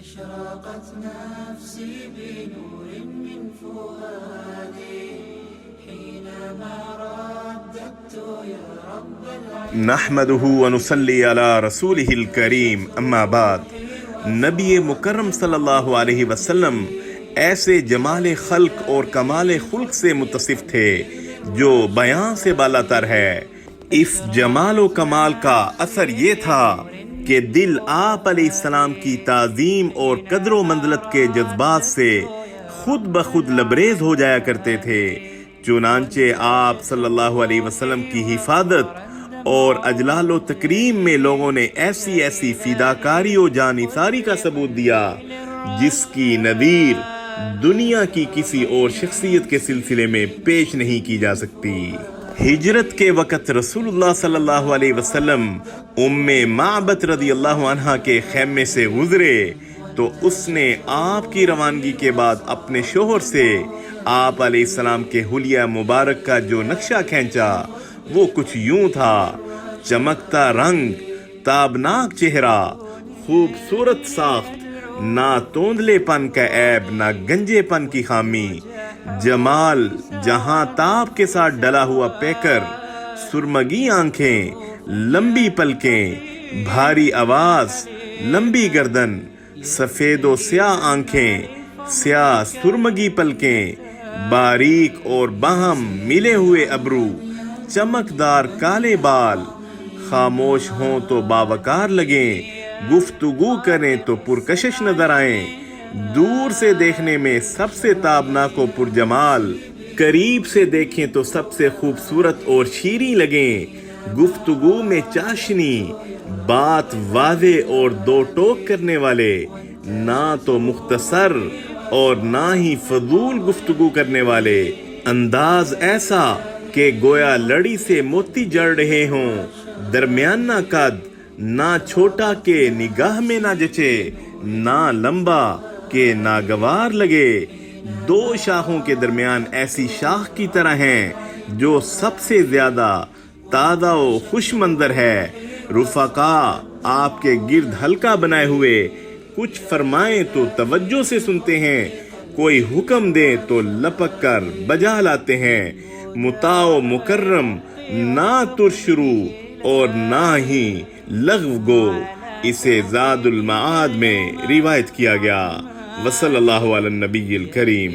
أشرقت نفسي بنور من فؤادي حينما رددت يا رب العالمين نحمده ونصلي على رسوله الکریم اما بعد۔ نبی مکرم صلی اللہ علیہ وسلم ایسے جمال خلق اور کمال خلق سے متصف تھے جو بیان سے بالا تر ہے۔ اس جمال و کمال کا اثر یہ تھا کہ دل آپ علیہ السلام کی تعظیم اور قدر و منزلت کے جذبات سے خود بخود لبریز ہو جایا کرتے تھے۔ چنانچہ آپ صلی اللہ علیہ وسلم کی حفاظت اور اجلال و تکریم میں لوگوں نے ایسی فداکاری و جانثاری کا ثبوت دیا جس کی نظیر دنیا کی کسی اور شخصیت کے سلسلے میں پیش نہیں کی جا سکتی۔ ہجرت کے وقت رسول اللہ صلی اللہ علیہ وسلم ام معبد رضی اللہ عنہا کے خیمے سے گزرے تو اس نے آپ کی روانگی کے بعد اپنے شوہر سے آپ علیہ السلام کے حلیہ مبارک کا جو نقشہ کھینچا وہ کچھ یوں تھا: چمکتا رنگ، تابناک چہرہ، خوبصورت ساخت، نہ توندلے پن کا عیب نہ گنجے پن کی خامی، جمال جہاں تاب کے ساتھ ڈلا ہوا پیکر، سرمگی آنکھیں، لمبی پلکیں، بھاری آواز، لمبی گردن، سفید و سیاہ آنکھیں، سیاہ سرمگی پلکیں، باریک اور باہم ملے ہوئے ابرو، چمکدار کالے بال، خاموش ہوں تو باوقار لگیں، گفتگو کریں تو پرکشش نظر آئیں، دور سے دیکھنے میں سب سے تابناک و پرجمال، قریب سے دیکھیں تو سب سے خوبصورت اور شیریں لگیں، گفتگو میں چاشنی، بات واضح اور دو ٹوک کرنے والے، نہ تو مختصر اور نہ ہی فضول گفتگو کرنے والے، انداز ایسا کہ گویا لڑی سے موتی جڑ رہے ہوں، درمیانہ قد، نہ چھوٹا کہ نگاہ میں نہ جچے، نہ لمبا کہ ناگوار لگے، دو شاخوں کے درمیان ایسی شاخ کی طرح ہیں جو سب سے زیادہ تازہ و خوش منظر ہے۔ رفقا آپ کے گرد حلقہ بنائے ہوئے کچھ فرمائیں تو توجہ سے سنتے ہیں، کوئی حکم دے تو لپک کر بجا لاتے ہیں، مطاع و مکرم، نہ ترشرو اور نہ ہی لغو گو۔ اسے زاد المعاد میں روایت کیا گیا۔ وصلی اللہ علی النبی الکریم۔